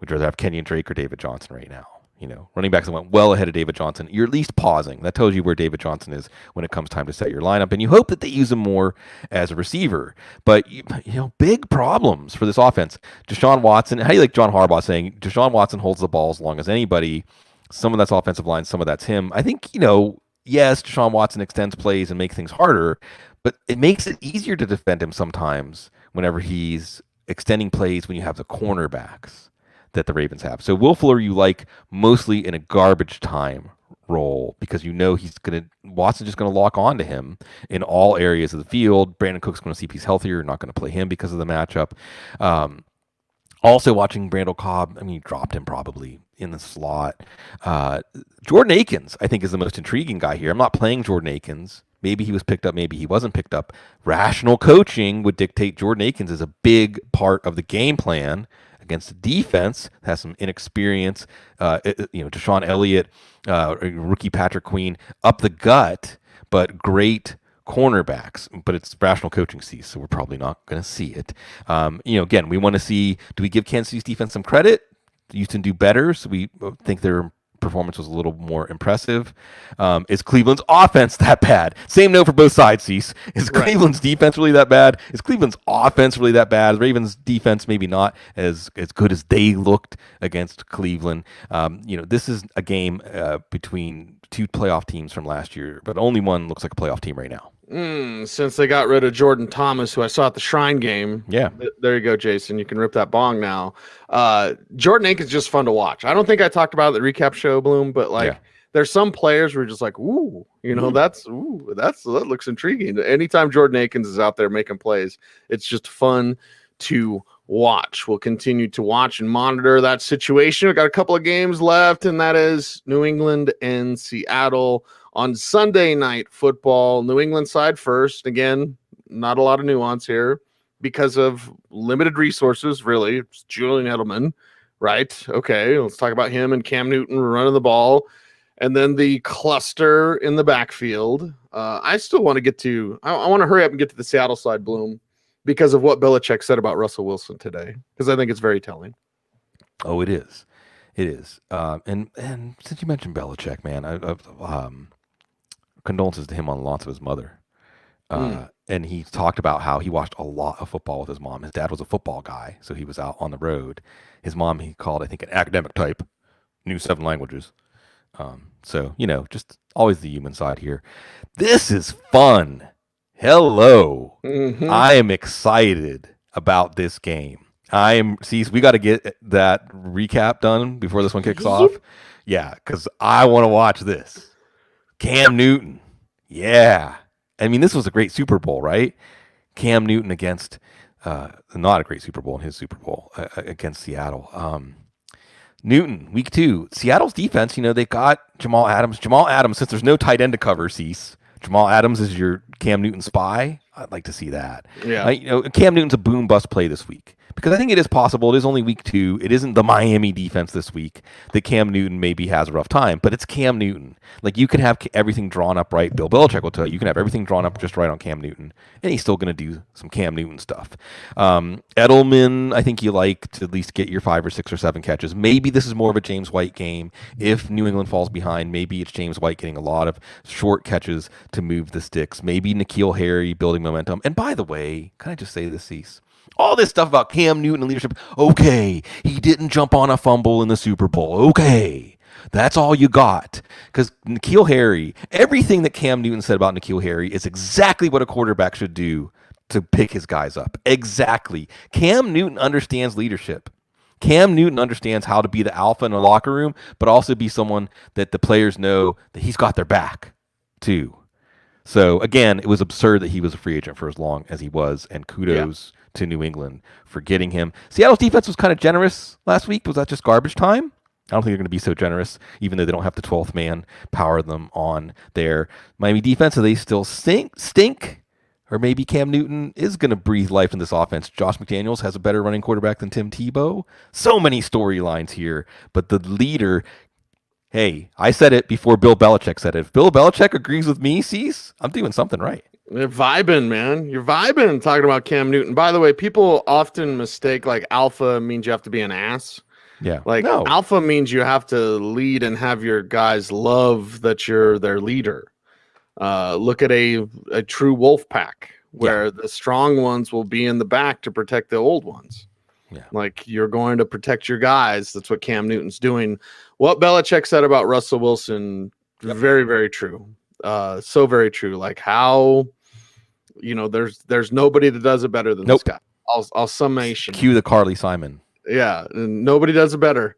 Would you rather have Kenyan Drake or David Johnson right now? You know, running backs that went well ahead of David Johnson. You're at least pausing. That tells you where David Johnson is when it comes time to set your lineup. And you hope that they use him more as a receiver. But, big problems for this offense. Deshaun Watson, how do you like John Harbaugh saying, Deshaun Watson holds the ball as long as anybody. Some of that's offensive line, some of that's him. I think, yes, Deshaun Watson extends plays and makes things harder, but it makes it easier to defend him sometimes whenever he's extending plays when you have the cornerbacks that the Ravens have. So Will Fuller you like mostly in a garbage time role because Watson's just going to lock on to him in all areas of the field. Brandon Cook's going to see if he's healthier, not going to play him because of the matchup. Also watching Randall Cobb, you dropped him probably in the slot. Jordan Aikens, I think, is the most intriguing guy here. I'm not playing Jordan Aikens. Maybe he was picked up, maybe he wasn't picked up. Rational coaching would dictate Jordan Aikens is a big part of the game plan against a defense that has some inexperience. Deshaun Elliott, rookie Patrick Queen, up the gut, but great cornerbacks, but it's rational coaching season, so we're probably not going to see it. Again, we want to see, do we give Kansas City's defense some credit? Houston do better, so we think their performance was a little more impressive. Is Cleveland's offense that bad? Same note for both sides, Cease. Is Cleveland's defense really that bad? Is Cleveland's offense really that bad? Ravens defense maybe not as good as they looked against Cleveland. This is a game between two playoff teams from last year, but only one looks like a playoff team right now. Since they got rid of Jordan Thomas, who I saw at the Shrine game. Yeah. There you go, Jason. You can rip that bong now. Jordan Aikens is just fun to watch. I don't think I talked about it at the recap show, Bloom, but there's some players who are just like, that looks intriguing. Anytime Jordan Aikens is out there making plays, it's just fun to watch. We'll continue to watch and monitor that situation. We've got a couple of games left, and that is New England and Seattle on Sunday Night Football. New England side first. Again, not a lot of nuance here because of limited resources, really. It's Julian Edelman, right? Okay, let's talk about him and Cam Newton running the ball. And then the cluster in the backfield. I still want to get to – I want to hurry up and get to the Seattle side, Bloom, because of what Belichick said about Russell Wilson today, because I think it's very telling. Oh, it is. It is. And since you mentioned Belichick, man, condolences to him on the loss of his mother. And he talked about how he watched a lot of football with his mom. His dad was a football guy, so he was out on the road. His mom, he called, I think, an academic type, knew 7 languages. Just always the human side here. This is fun. Hello. Mm-hmm. I am excited about this game. We got to get that recap done before this one kicks off. Yeah, because I want to watch this. Cam Newton. Yeah. This was a great Super Bowl, right? Cam Newton against not a great Super Bowl in his Super Bowl against Seattle. Newton, week 2. Seattle's defense, they've got Jamal Adams. Jamal Adams, since there's no tight end to cover, Cease, Jamal Adams is your Cam Newton spy. I'd like to see that. Yeah. Cam Newton's a boom bust play this week because I think it is possible. It is only week 2. It isn't the Miami defense this week that Cam Newton maybe has a rough time, but it's Cam Newton. Like, you can have everything drawn up right. Bill Belichick will tell you can have everything drawn up just right on Cam Newton, and he's still going to do some Cam Newton stuff. Edelman, I think you like to at least get your 5 or 6 or 7 catches. Maybe this is more of a James White game. If New England falls behind, maybe it's James White getting a lot of short catches to move the sticks. Maybe N'Keal Harry building momentum. And by the way, can I just say this, Cease? All this stuff about Cam Newton and leadership. Okay, he didn't jump on a fumble in the Super Bowl. Okay, that's all you got. Because N'Keal Harry, everything that Cam Newton said about N'Keal Harry is exactly what a quarterback should do to pick his guys up. Exactly. Cam Newton understands leadership. Cam Newton understands how to be the alpha in the locker room, but also be someone that the players know that he's got their back, too. So, again, it was absurd that he was a free agent for as long as he was, and kudos to New England for getting him. Seattle's defense was kind of generous last week. Was that just garbage time? I don't think they're going to be so generous, even though they don't have the 12th man power them on their Miami defense. So they still stink? Or maybe Cam Newton is going to breathe life in this offense. Josh McDaniels has a better running quarterback than Tim Tebow. So many storylines here. But the leader, hey, I said it before Bill Belichick said it. If Bill Belichick agrees with me, Cease, I'm doing something right. You're vibing, man. You're vibing talking about Cam Newton. By the way, people often mistake like alpha means you have to be an ass. Yeah. Like alpha means you have to lead and have your guys love that you're their leader. Look at a true wolf pack where the strong ones will be in the back to protect the old ones. Yeah. Like, you're going to protect your guys. That's what Cam Newton's doing. What Belichick said about Russell Wilson, very, very true. So very true. Like, how, there's nobody that does it better than this guy. I'll summation. Cue the Carly Simon. Yeah, nobody does it better.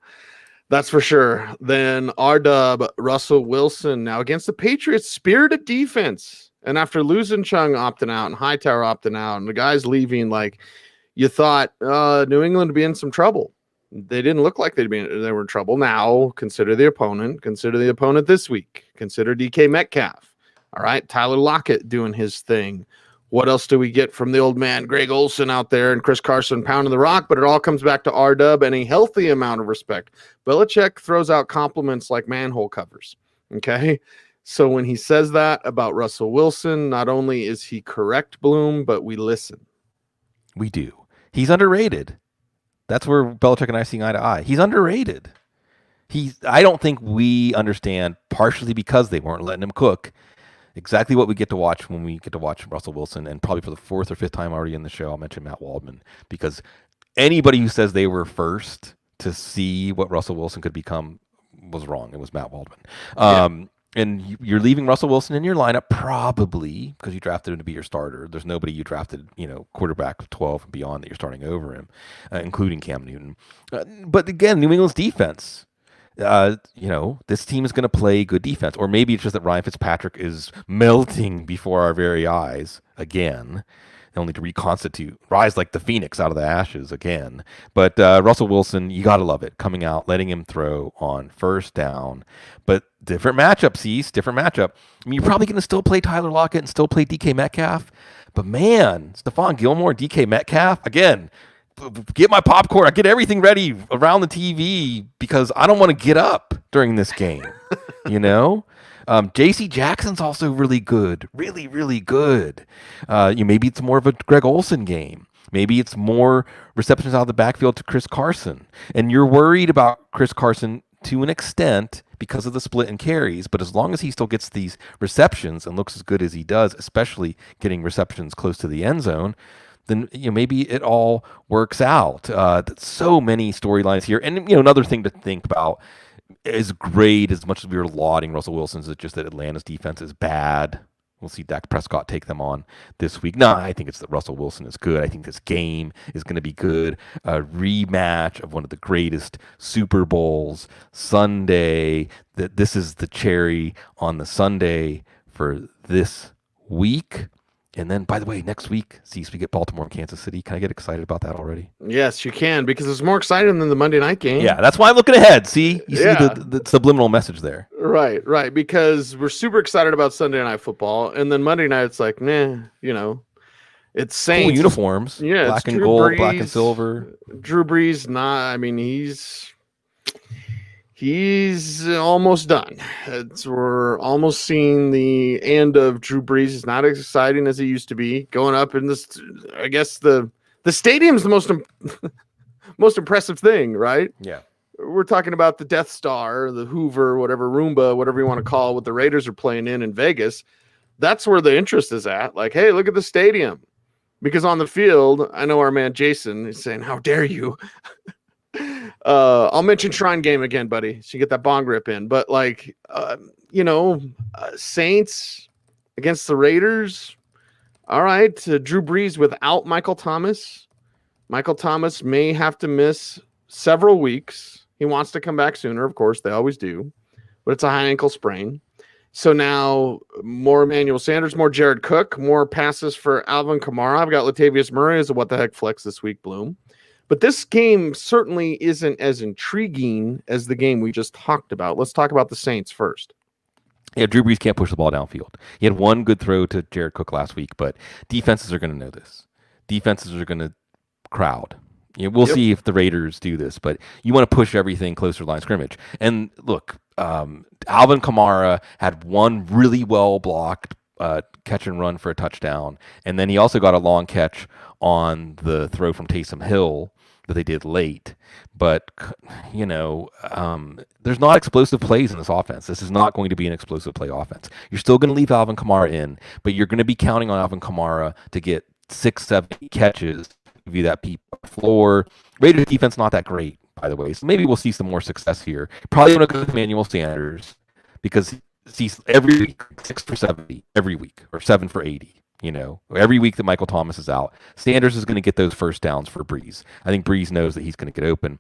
That's for sure. Then R-Dub, Russell Wilson. Now, against the Patriots, spirited defense. And after losing Chung opting out and Hightower opting out and the guys leaving, like, you thought New England would be in some trouble. They didn't look like they were in trouble. Now, consider the opponent. Consider the opponent this week. Consider DK Metcalf. All right, Tyler Lockett doing his thing. What else do we get from the old man, Greg Olsen out there and Chris Carson pounding the rock? But it all comes back to R-Dub and a healthy amount of respect. Belichick throws out compliments like manhole covers. Okay? So when he says that about Russell Wilson, not only is he correct, Bloom, but we listen. We do. He's underrated. That's where Belichick and I see eye to eye. He's underrated. I don't think we understand, partially because they weren't letting him cook, exactly what we get to watch when we get to watch Russell Wilson. And probably for the 4th or 5th time already in the show, I'll mention Matt Waldman, because anybody who says they were first to see what Russell Wilson could become was wrong. It was Matt Waldman. And you're leaving Russell Wilson in your lineup probably because you drafted him to be your starter. There's nobody you drafted, quarterback 12 and beyond that you're starting over him, including Cam Newton. But again, New England's defense. This team is going to play good defense. Or maybe it's just that Ryan Fitzpatrick is melting before our very eyes again, only to reconstitute, rise like the phoenix out of the ashes again. But Russell Wilson, you got to love it, coming out, letting him throw on first down. But different matchup, Cease, different matchup. I mean, you're probably going to still play Tyler Lockett and still play DK Metcalf. But man, Stephon Gilmore, DK Metcalf, again, get my popcorn. I get everything ready around the TV because I don't want to get up during this game. J.C. Jackson's also really good, really, really good. Maybe it's more of a Greg Olsen game. Maybe it's more receptions out of the backfield to Chris Carson. And you're worried about Chris Carson to an extent because of the split in carries. But as long as he still gets these receptions and looks as good as he does, especially getting receptions close to the end zone, then maybe it all works out. So many storylines here. And another thing to think about, as great as much as we were lauding Russell Wilson, is just that Atlanta's defense is bad. We'll see Dak Prescott take them on this week. No, I think it's that Russell Wilson is good. I think this game is going to be good. A rematch of one of the greatest Super Bowls Sunday. This is the cherry on the Sunday for this week. And then, by the way, next week, we get Baltimore and Kansas City. Can I get excited about that already? Yes, you can, because it's more exciting than the Monday night game. Yeah, that's why I'm looking ahead. See? You see the subliminal message there. Right. Because we're super excited about Sunday Night Football, and then Monday night it's like, nah, it's Saints. Cool uniforms. Yeah, black and gold, black and silver. Drew Brees, he's almost done. We're almost seeing the end of Drew Brees. It's not as exciting as it used to be. Going up in this, I guess the stadium's the most impressive thing, right? Yeah. We're talking about the Death Star, the Hoover, whatever, Roomba, whatever you want to call it, what the Raiders are playing in Vegas. That's where the interest is at. Like, hey, look at the stadium. Because on the field, I know our man Jason is saying, how dare you? I'll mention Shrine Game again, buddy, so you get that bong rip in. But Saints against the Raiders. All right, Drew Brees without Michael Thomas. Michael Thomas may have to miss several weeks. He wants to come back sooner, of course. They always do. But it's a high ankle sprain. So now more Emmanuel Sanders, more Jared Cook, more passes for Alvin Kamara. I've got Latavius Murray as a what the heck flex this week, Bloom. But this game certainly isn't as intriguing as the game we just talked about. Let's talk about the Saints first. Yeah, Drew Brees can't push the ball downfield. He had one good throw to Jared Cook last week, but defenses are going to know this. Defenses are going to crowd. We'll see if the Raiders do this, but you want to push everything closer to line of scrimmage. And look, Alvin Kamara had one really well blocked catch and run for a touchdown, and then he also got a long catch on the throw from Taysom Hill that they did late. But there's not explosive plays in this offense. This is not going to be an explosive play offense. You're still going to leave Alvin Kamara in, but you're going to be counting on Alvin Kamara to get 6-7 catches, give you that floor. Raiders defense not that great, by the way, so maybe we'll see some more success here. Probably going to go with Emmanuel Sanders because he's every week 6 for 70 every week, or 7 for 80. Every week that Michael Thomas is out, Sanders is going to get those first downs for Brees. I think Brees knows that he's going to get open.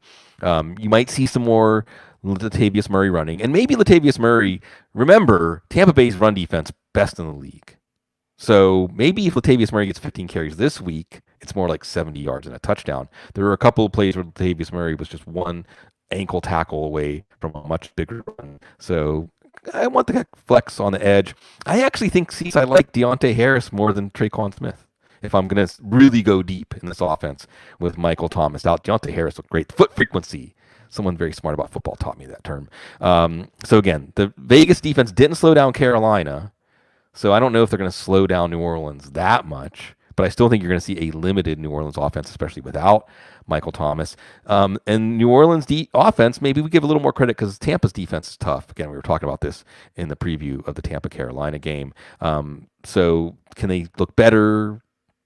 You might see some more Latavius Murray running, and maybe Latavius Murray. Remember, Tampa Bay's run defense best in the league. So maybe if Latavius Murray gets 15 carries this week, it's more like 70 yards and a touchdown. There were a couple of plays where Latavius Murray was just one ankle tackle away from a much bigger run. So I want the flex on the edge. I actually think I like Deontay Harris more than Traquan Smith. If I'm going to really go deep in this offense with Michael Thomas out, Deontay Harris looked great. Foot frequency. Someone very smart about football taught me that term. So again, the Vegas defense didn't slow down Carolina. So I don't know if they're going to slow down New Orleans that much, but I still think you're going to see a limited New Orleans offense, especially without Michael Thomas. And New Orleans offense, maybe we give a little more credit because Tampa's defense is tough. Again, we were talking about this in the preview of the Tampa-Carolina game. So can they look better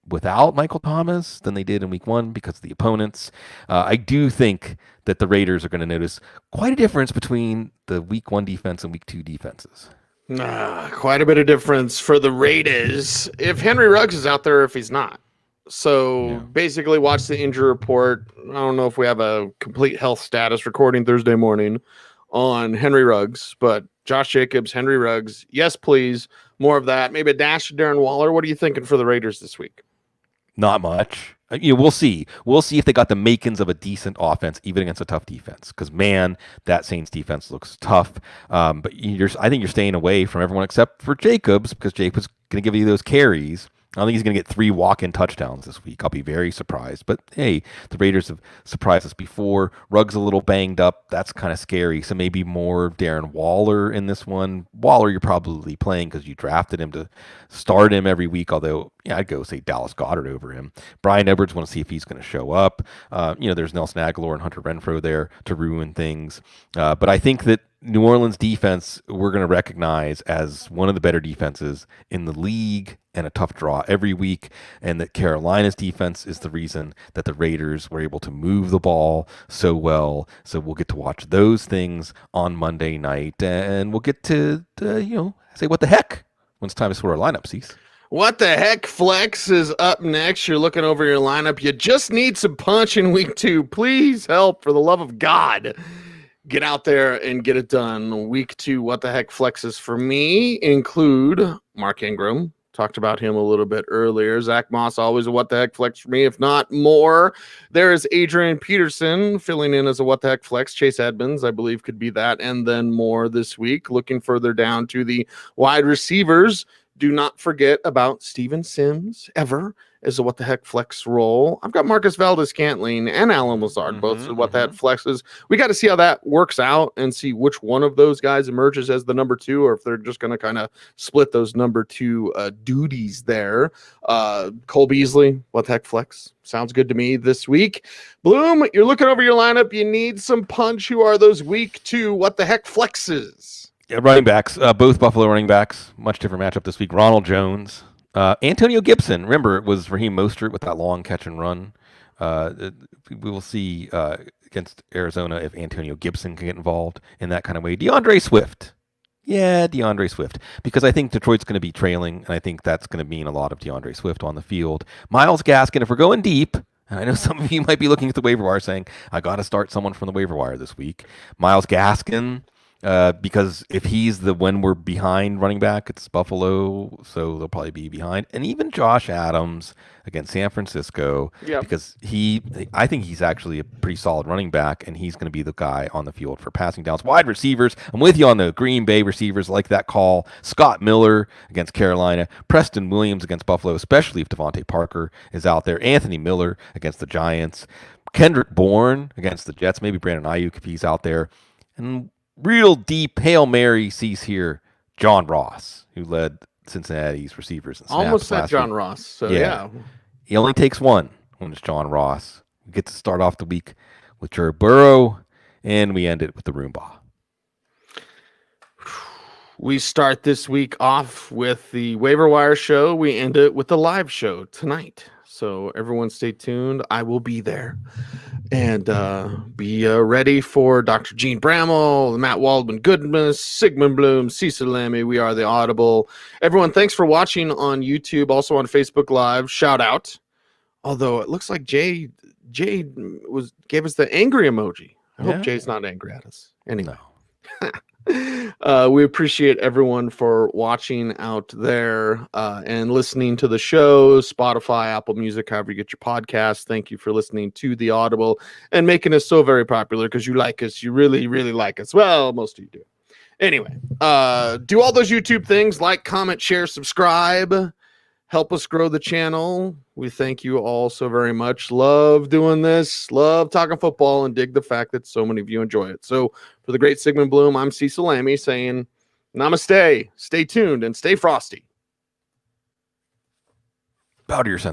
without Michael Thomas than they did in week 1 because of the opponents? I do think that the Raiders are going to notice quite a difference between the week 1 defense and week 2 defenses. Quite a bit of difference for the Raiders if Henry Ruggs is out there or if he's not. So basically watch the injury report. I don't know if we have a complete health status recording Thursday morning on Henry Ruggs, but Josh Jacobs, Henry Ruggs, yes, please. More of that. Maybe a dash of Darren Waller. What are you thinking for the Raiders this week? Not much. We'll see. We'll see if they got the makings of a decent offense, even against a tough defense. Because, man, that Saints defense looks tough. But I think you're staying away from everyone except for Jacobs, because Jacobs going to give you those carries. I don't think he's going to get 3 walk-in touchdowns this week. I'll be very surprised. But, hey, the Raiders have surprised us before. Ruggs a little banged up. That's kind of scary. So maybe more Darren Waller in this one. Waller you're probably playing because you drafted him to start him every week, although I'd go say Dallas Goedert over him. Brian Edwards, want to see if he's going to show up. There's Nelson Aguilar and Hunter Renfrow there to ruin things. But I think that New Orleans defense we're going to recognize as one of the better defenses in the league and a tough draw every week, and that Carolina's defense is the reason that the Raiders were able to move the ball so well. So we'll get to watch those things on Monday night, and we'll get to say what the heck when it's time to sort our lineup, Cease. What the heck flex is up next? You're looking over your lineup. You just need some punch in week 2. Please help, for the love of God. Get out there and get it done. Week 2, what the heck flexes for me include Mark Ingram, Talked about him a little bit earlier. Zach Moss, always a what the heck flex for me, if not more. There is Adrian Peterson filling in as a what the heck flex. Chase Edmonds, I believe, could be that, and then more this week. Looking further down to the wide receivers, do not forget about Steven Sims, ever, as a what the heck flex role. I've got Marcus Valdez-Scantling and Alan Lazard, both what the heck flexes. We got to see how that works out and see which one of those guys emerges as the number two, or if they're just going to kind of split those number two duties there. Cole Beasley, what the heck flex? Sounds good to me this week. Bloom, you're looking over your lineup. You need some punch. Who are those week two what the heck flexes? Yeah, running backs, both Buffalo running backs. Much different matchup this week. Ronald Jones. Antonio Gibson. Remember, it was Raheem Mostert with that long catch and run. We will see against Arizona if Antonio Gibson can get involved in that kind of way. DeAndre Swift. Yeah, DeAndre Swift. Because I think Detroit's going to be trailing, and I think that's going to mean a lot of DeAndre Swift on the field. Myles Gaskin, if we're going deep, and I know some of you might be looking at the waiver wire saying, I got to start someone from the waiver wire this week. Myles Gaskin. Because if he's the when we're behind running back, it's Buffalo, so they'll probably be behind. And even Josh Adams against San Francisco, because I think he's actually a pretty solid running back, and he's going to be the guy on the field for passing downs. Wide receivers, I'm with you on the Green Bay receivers, like that call. Scott Miller against Carolina, Preston Williams against Buffalo, especially if Devontae Parker is out there. Anthony Miller against the Giants, Kendrick Bourne against the Jets, maybe Brandon Ayuk if he's out there, and real deep Hail Mary sees here John Ross, who led Cincinnati's receivers in snaps. Almost said John week. Ross. So yeah. He only takes one when it's John Ross. We get to start off the week with Joe Burrow, and we end it with the Roomba. We start this week off with the waiver wire show. We end it with the live show tonight. So everyone stay tuned. I will be there. And be ready for Dr. Gene Bramall, Matt Waldman Goodness, Sigmund Bloom, Cecil Lammey. We are the Audible. Everyone, thanks for watching on YouTube, also on Facebook Live. Shout out. Although it looks like Jay gave us the angry emoji. I hope Jay's not angry at us. Anyway. No. We appreciate everyone for watching out there and listening to the show, Spotify, Apple Music, however you get your podcast. Thank you for listening to the Audible and making us so very popular because you like us. You really, really like us. Well, most of you do. Anyway, do all those YouTube things, like, comment, share, subscribe. Help us grow the channel. We thank you all so very much. Love doing this. Love talking football and dig the fact that so many of you enjoy it. So for the great Sigmund Bloom, I'm Cecil Lammey saying namaste. Stay tuned and stay frosty. Bow to your senses.